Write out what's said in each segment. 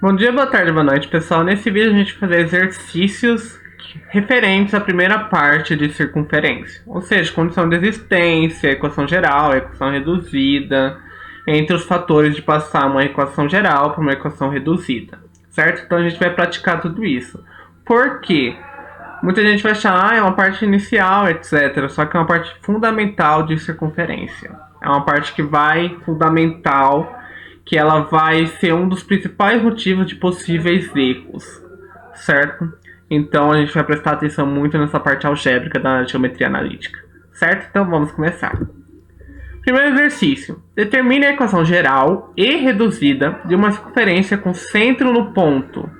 Bom dia, boa tarde, boa noite, pessoal. Nesse vídeo a gente vai fazer exercícios referentes à primeira parte de circunferência, ou seja, condição de existência, equação geral, equação reduzida, entre os fatores de passar uma equação geral para uma equação reduzida, certo? Então a gente vai praticar tudo isso. Por quê? Muita gente vai achar, é uma parte inicial, etc. Só que é uma parte fundamental de circunferência. É uma parte que vai fundamental, que ela vai ser um dos principais motivos de possíveis erros, certo? Então a gente vai prestar atenção muito nessa parte algébrica da geometria analítica, certo? Então vamos começar. Primeiro exercício. Determine a equação geral e reduzida de uma circunferência com centro no ponto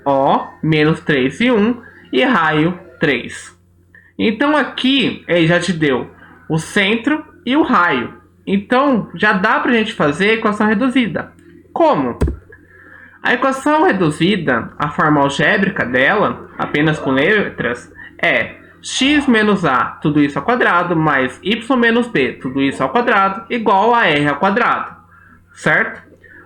O, menos 3 e 1, e raio 3. Então aqui ele já te deu o centro e o raio. Então já dá para a gente fazer a equação reduzida. Como? A equação reduzida, a forma algébrica dela, apenas com letras, é x menos a, tudo isso ao quadrado, mais y menos b, tudo isso ao quadrado, igual a r ao quadrado. Certo?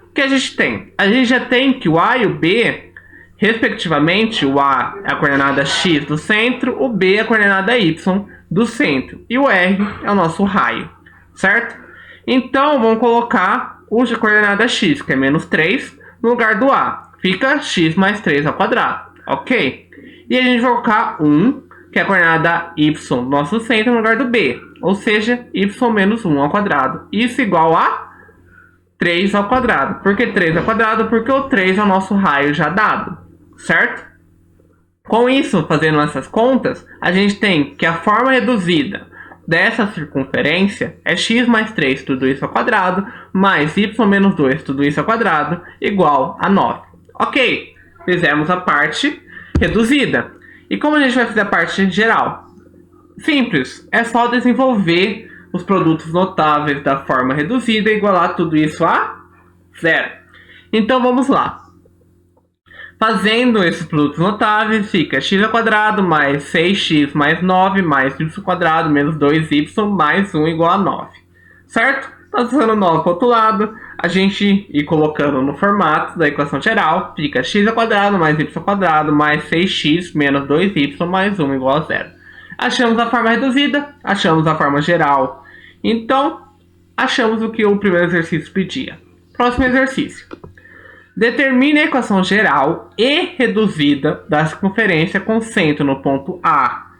O que a gente tem? A gente já tem que o a e o b, respectivamente, o a é a coordenada x do centro, o b é a coordenada y do centro, e o r é o nosso raio. Certo? Então, vamos colocar a coordenada x, que é menos 3, no lugar do a. Fica x mais 3 ao quadrado, ok? E a gente vai colocar 1, que é a coordenada y, nosso centro, no lugar do b. Ou seja, y menos 1 ao quadrado. Isso igual a 3 ao quadrado. Por que 3 ao quadrado? Porque o 3 é o nosso raio já dado, certo? Com isso, fazendo essas contas, a gente tem que a forma reduzida dessa circunferência é x mais 3, tudo isso ao quadrado, mais y menos 2, tudo isso ao quadrado, igual a 9. Ok, fizemos a parte reduzida. E como a gente vai fazer a parte geral? Simples, é só desenvolver os produtos notáveis da forma reduzida e igualar tudo isso a zero. Então vamos lá. Fazendo esses produtos notáveis, fica x ao quadrado mais 6x mais 9 mais y ao quadrado menos 2y mais 1 igual a 9. Certo? Passando 9 para o outro lado, a gente ir colocando no formato da equação geral, fica x ao quadrado mais y ao quadrado mais 6x menos 2y mais 1 igual a 0. Achamos a forma reduzida, achamos a forma geral. Então, achamos o que o primeiro exercício pedia. Próximo exercício. Determine a equação geral e reduzida da circunferência com centro no ponto A,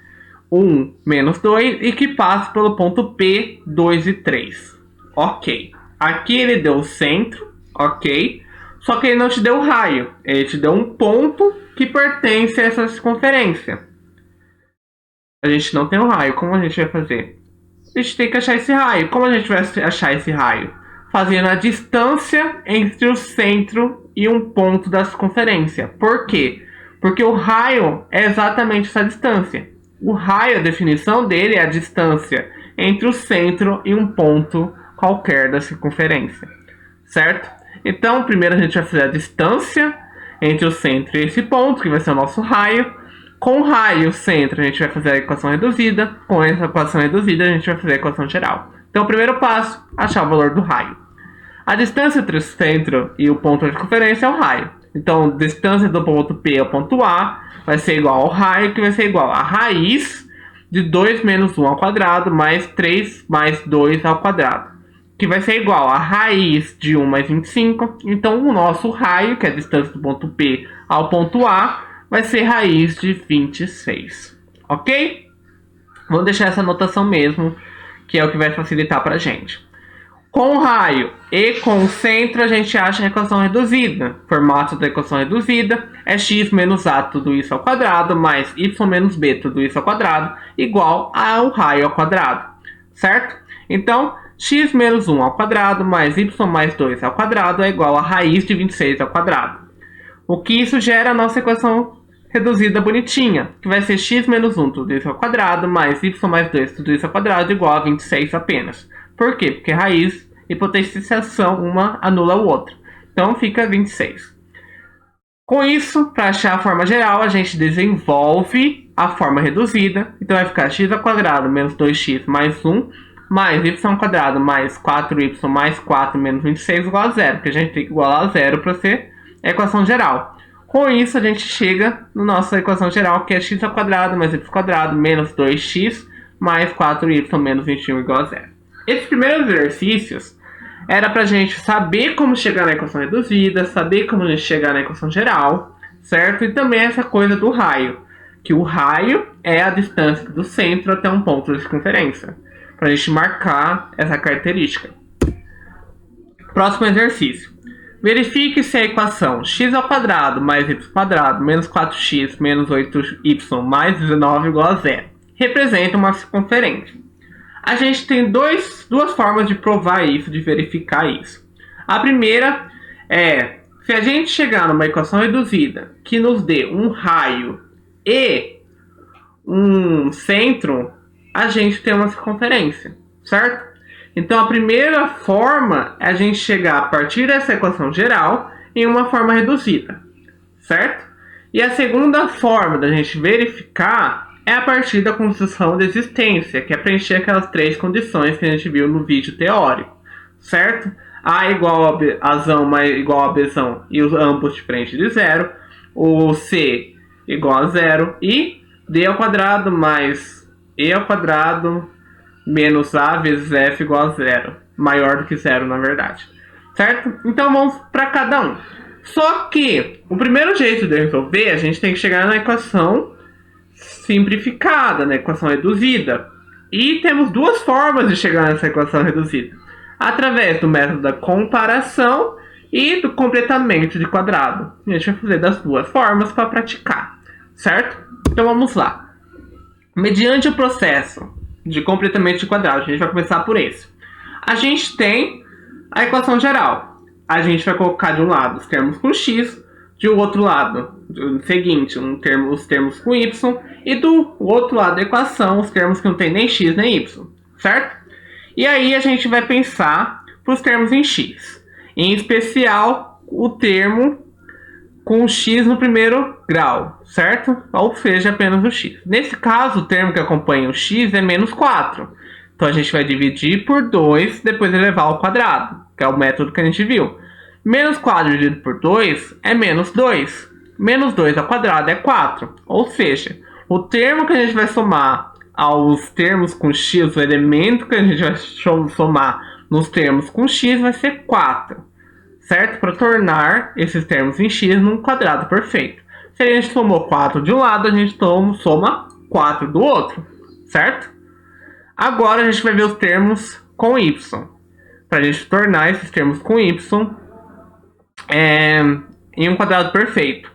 1, menos 2, e que passa pelo ponto P, 2 e 3. Ok. Aqui ele deu o centro, ok. Só que ele não te deu o raio. Ele te deu um ponto que pertence a essa circunferência. A gente não tem o raio. Como a gente vai fazer? A gente tem que achar esse raio. Como a gente vai achar esse raio? Fazendo a distância entre o centro e um ponto da circunferência. Por quê? Porque o raio é exatamente essa distância. O raio, a definição dele é a distância entre o centro e um ponto qualquer da circunferência. Certo? Então, primeiro a gente vai fazer a distância entre o centro e esse ponto, que vai ser o nosso raio. Com o raio e o centro, a gente vai fazer a equação reduzida. Com essa equação reduzida, a gente vai fazer a equação geral. Então, o primeiro passo, achar o valor do raio. A distância entre o centro e o ponto da circunferência é o raio. Então, a distância do ponto P ao ponto A vai ser igual ao raio, que vai ser igual a raiz de 2 menos 1 ao quadrado, mais 3 mais 2 ao quadrado, que vai ser igual a raiz de 1 mais 25. Então, o nosso raio, que é a distância do ponto P ao ponto A, vai ser raiz de 26. Ok? Vamos deixar essa anotação mesmo, que é o que vai facilitar para a gente. Com o raio e com o centro, a gente acha a equação reduzida. O formato da equação reduzida é x menos a, tudo isso ao quadrado, mais y menos b, tudo isso ao quadrado, igual ao raio ao quadrado. Certo? Então, x menos 1 ao quadrado, mais y mais 2 ao quadrado, é igual a raiz de 26 ao quadrado. O que isso gera a nossa equação reduzida bonitinha, que vai ser x menos 1, tudo isso ao quadrado, mais y mais 2, tudo isso ao quadrado, igual a 26 apenas. Por quê? Porque raiz e potenciação, uma anula o outro. Então, fica 26. Com isso, para achar a forma geral, a gente desenvolve a forma reduzida. Então, vai ficar x ao quadrado menos 2x mais 1, mais y ao quadrado mais 4y mais 4 menos 26 igual a 0. Porque a gente tem que igualar a 0 para ser equação geral. Com isso, a gente chega na nossa equação geral, que é x ao quadrado mais y² menos 2x mais 4y menos 21 igual a zero. Esses primeiros exercícios era para a gente saber como chegar na equação reduzida, saber como a gente chegar na equação geral, certo? E também essa coisa do raio, que o raio é a distância do centro até um ponto de circunferência, para a gente marcar essa característica. Próximo exercício. Verifique se a equação x² mais y² menos 4x menos 8y mais 19 igual a zero representa uma circunferência. A gente tem duas formas de provar isso, de verificar isso. A primeira é, se a gente chegar numa equação reduzida que nos dê um raio e um centro, a gente tem uma circunferência, certo? Então a primeira forma é a gente chegar a partir dessa equação geral em uma forma reduzida, certo? E a segunda forma da gente verificar é a partir da construção de existência, que é preencher aquelas três condições que a gente viu no vídeo teórico, certo? A igual a Azão mais igual a Bzão e os ambos diferentes de zero, o C igual a zero e D² mais E² menos A vezes F igual a zero, maior do que zero na verdade, certo? Então vamos para cada um. Só que o primeiro jeito de resolver, a gente tem que chegar na equação simplificada, na equação reduzida. E temos duas formas de chegar nessa equação reduzida. Através do método da comparação e do completamento de quadrado. A gente vai fazer das duas formas para praticar, certo? Então vamos lá. Mediante o processo de completamento de quadrado, a gente vai começar por esse. A gente tem a equação geral. A gente vai colocar de um lado os termos com x, de outro lado, o seguinte, os termos com y, e do outro lado da equação, os termos que não tem nem x nem y, certo? E aí a gente vai pensar para os termos em x, em especial o termo com x no primeiro grau, certo? Ou seja, apenas o x. Nesse caso, o termo que acompanha o x é menos 4. Então a gente vai dividir por 2, depois elevar ao quadrado, que é o método que a gente viu. Menos 4 dividido por 2 é menos 2. Menos 2 ao quadrado é 4. Ou seja, o termo que a gente vai somar aos termos com x, o elemento que a gente vai somar nos termos com x vai ser 4. Certo? Para tornar esses termos em x num quadrado perfeito. Se a gente somou 4 de um lado, a gente soma 4 do outro. Certo? Agora a gente vai ver os termos com y. Para a gente tornar esses termos com y em um quadrado perfeito.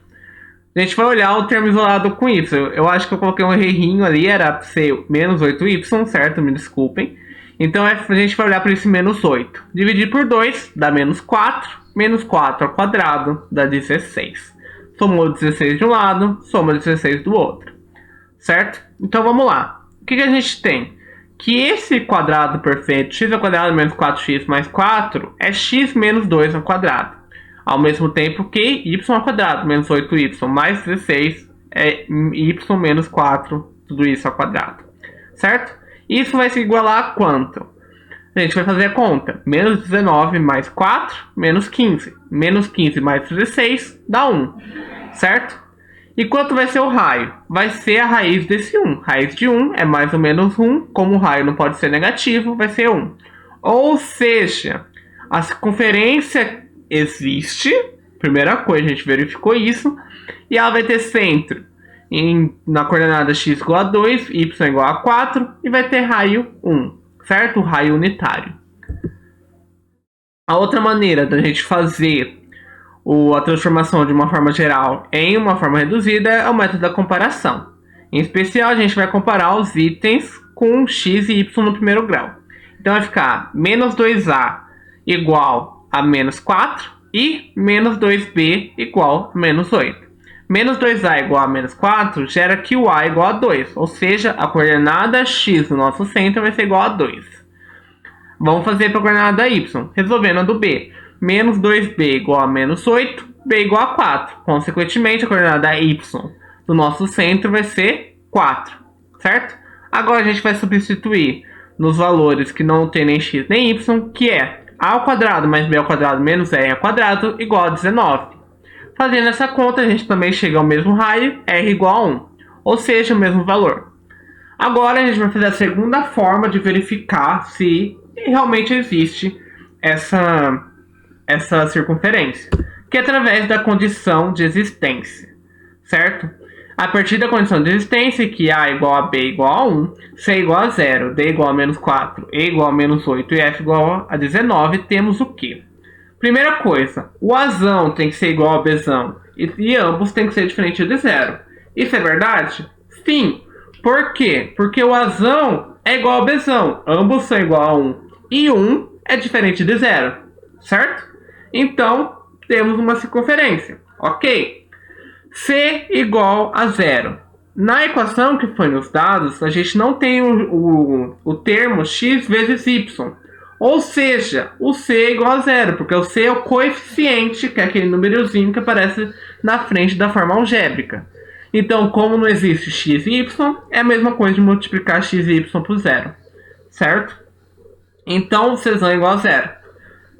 A gente vai olhar o termo isolado com y. Eu acho que eu coloquei um errinho ali, era para ser menos 8y, certo? Me desculpem. Então a gente vai olhar para esse menos 8. Dividir por 2 dá menos 4. Menos 4 ao quadrado dá 16. Somou 16 de um lado, soma 16 do outro. Certo? Então vamos lá. O que a gente tem? Que esse quadrado perfeito, x ao quadrado menos 4x mais 4, é x menos 2 ao quadrado. Ao mesmo tempo que y ao quadrado menos 8y mais 16 é y menos 4, tudo isso ao quadrado. Certo? Isso vai se igualar a quanto? A gente vai fazer a conta. Menos 19 mais 4, menos 15. Menos 15 mais 16 dá 1. Certo? E quanto vai ser o raio? Vai ser a raiz desse 1. Raiz de 1 é mais ou menos 1. Como o raio não pode ser negativo, vai ser 1. Ou seja, a circunferência existe. Primeira coisa, a gente verificou isso. E ela vai ter centro na coordenada x igual a 2, y igual a 4. E vai ter raio 1. Certo? O raio unitário. A outra maneira da gente fazer a transformação de uma forma geral em uma forma reduzida é o método da comparação. Em especial, a gente vai comparar os itens com x e y no primeiro grau. Então vai ficar menos 2a igual a menos 4 e menos 2b igual a menos 8. Menos 2a igual a menos 4 gera que o a igual a 2, ou seja, a coordenada x do nosso centro vai ser igual a 2. Vamos fazer para a coordenada y, resolvendo a do b. Menos 2b igual a menos 8, b igual a 4. Consequentemente, a coordenada y do nosso centro vai ser 4, certo? Agora a gente vai substituir nos valores que não tem nem x nem y, que é a ao quadrado mais b ao quadrado menos e ao quadrado igual a 19. Fazendo essa conta, a gente também chega ao mesmo raio, R igual a 1, ou seja, o mesmo valor. Agora a gente vai fazer a segunda forma de verificar se realmente existe essa circunferência, que é através da condição de existência, certo? A partir da condição de existência, que A igual a B igual a 1, C igual a 0, D igual a menos 4, E igual a menos 8 e F igual a 19, temos o quê? Primeira coisa, o Azão tem que ser igual a Bzão e ambos têm que ser diferentes de 0. Isso é verdade? Sim. Por quê? Porque o Azão é igual a Bzão, ambos são igual a 1 e 1 é diferente de 0, certo? Então, temos uma circunferência, ok? C igual a 0. Na equação que foi nos dados, a gente não tem o termo x vezes y. Ou seja, o C é igual a 0, porque o C é o coeficiente, que é aquele númerozinho que aparece na frente da forma algébrica. Então, como não existe x e y, é a mesma coisa de multiplicar x e y por 0, certo? Então, o Czão é igual a 0.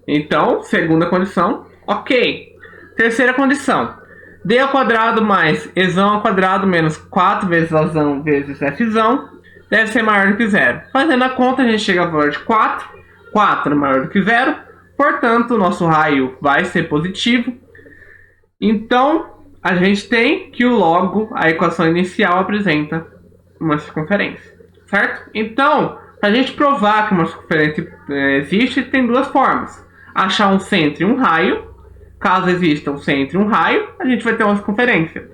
Então, segunda condição, ok. Terceira condição. D ao quadrado mais Ezão ao quadrado menos 4 vezes Azão vezes Fzão deve ser maior do que 0. Fazendo a conta, a gente chega ao valor de 4. 4 é maior do que 0. Portanto, o nosso raio vai ser positivo. Então, a gente tem que logo a equação inicial apresenta uma circunferência, certo? Então, para a gente provar que uma circunferência existe, tem duas formas. Achar um centro e um raio. Caso exista um centro e um raio, a gente vai ter uma circunferência.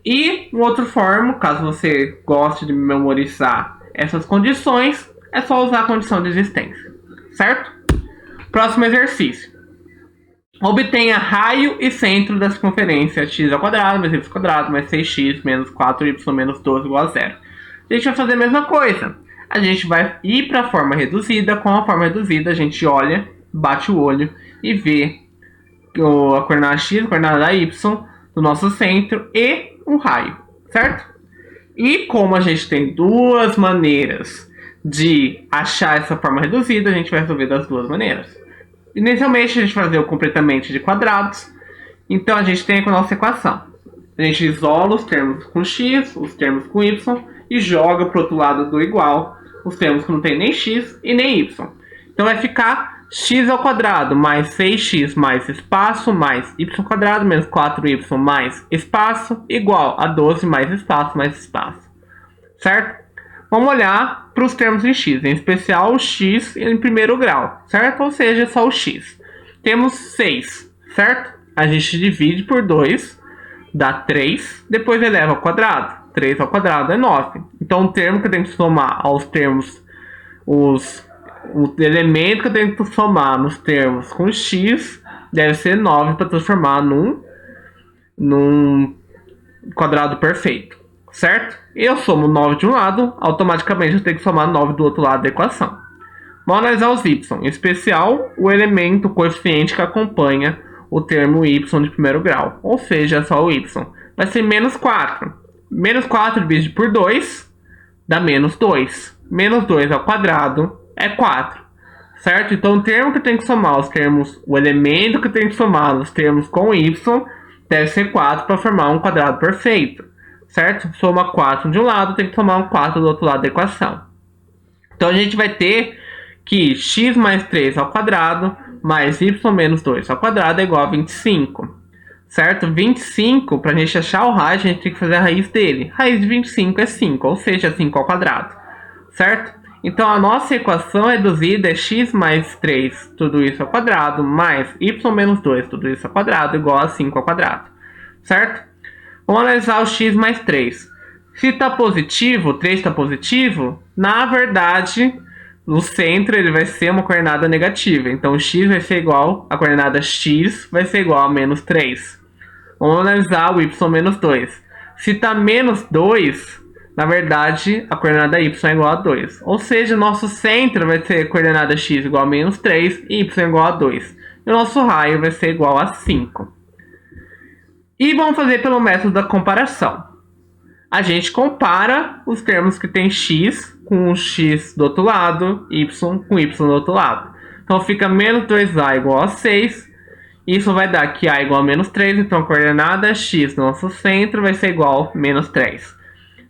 E um outro forma, caso você goste de memorizar essas condições, é só usar a condição de existência, certo? Próximo exercício. Obtenha raio e centro da circunferência x ao quadrado mais y ao quadrado mais 6x menos 4y menos 12 igual a 0. A gente vai fazer a mesma coisa. A gente vai ir para a forma reduzida. Com a forma reduzida, a gente olha, bate o olho e vê a coordenada x, a coordenada y do nosso centro e um raio, certo? E como a gente tem duas maneiras de achar essa forma reduzida, a gente vai resolver das duas maneiras. Inicialmente a gente vai fazer o completamento de quadrados, então a gente tem a nossa equação. A gente isola os termos com x, os termos com y e joga para o outro lado do igual os termos que não tem nem x e nem y. Então vai ficar x ao quadrado mais 6x mais espaço mais y ao quadrado menos 4y mais espaço igual a 12 mais espaço, certo? Vamos olhar para os termos em x, em especial o x em primeiro grau, certo? Ou seja, só o x. Temos 6, certo? A gente divide por 2, dá 3, depois eleva ao quadrado. 3 ao quadrado é 9. Então o termo que eu tenho que somar aos termos, o elemento que eu tenho que somar nos termos com x deve ser 9 para transformar num quadrado perfeito, certo? Eu somo 9 de um lado, automaticamente eu tenho que somar 9 do outro lado da equação. Vamos analisar os y, em especial o elemento, o coeficiente que acompanha o termo y de primeiro grau, ou seja, só o y. Vai ser menos 4. Menos 4 dividido por 2 dá menos 2. Menos 2 ao quadrado é 4, certo? Então o termo que eu tenho que somar os termos, o elemento que eu tenho que somar os termos com y deve ser 4 para formar um quadrado perfeito, certo? Soma 4 de um lado, tem que somar um 4 do outro lado da equação. Então a gente vai ter que x mais 3 ao quadrado mais y menos 2 ao quadrado é igual a 25, certo? 25, para a gente achar o raio, a gente tem que fazer a raiz dele. Raiz de 25 é 5, ou seja, 5 ao quadrado, certo? Então a nossa equação reduzida é x mais 3, tudo isso ao quadrado, mais y menos 2, tudo isso ao quadrado, igual a 5 ao quadrado, certo? Vamos analisar o x mais 3. Se está positivo, 3 está positivo, na verdade, no centro ele vai ser uma coordenada negativa. Então o x vai ser igual, a coordenada x vai ser igual a menos 3. Vamos analisar o y menos 2. Se está menos 2, na verdade, a coordenada y é igual a 2. Ou seja, nosso centro vai ser coordenada x igual a menos 3 e y igual a 2. E o nosso raio vai ser igual a 5. E vamos fazer pelo método da comparação. A gente compara os termos que tem x com o x do outro lado, y com y do outro lado. Então fica menos 2a igual a 6 Isso vai dar que A igual a menos 3, então a coordenada x do nosso centro vai ser igual a menos 3.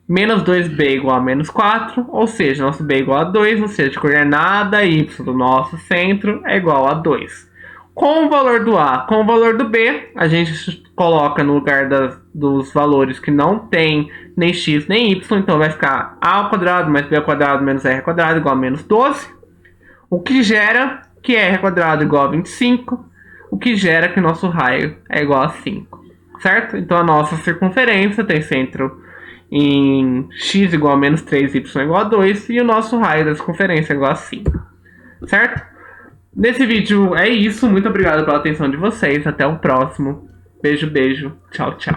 Menos 2b igual a menos 4, ou seja, nosso b igual a 2, ou seja, a coordenada y do nosso centro é igual a 2. Com o valor do A, com o valor do B, a gente coloca no lugar dos valores que não tem nem x nem y, então vai ficar a ao quadrado mais b ao quadrado menos r ao quadrado igual a menos 12, o que gera que r ao quadrado igual a 25, o que gera que o nosso raio é igual a 5, certo? Então a nossa circunferência tem centro em x igual a menos 3, y igual a 2, e o nosso raio da circunferência é igual a 5, certo? Nesse vídeo é isso, muito obrigado pela atenção de vocês, até o próximo, beijo, beijo, tchau, tchau.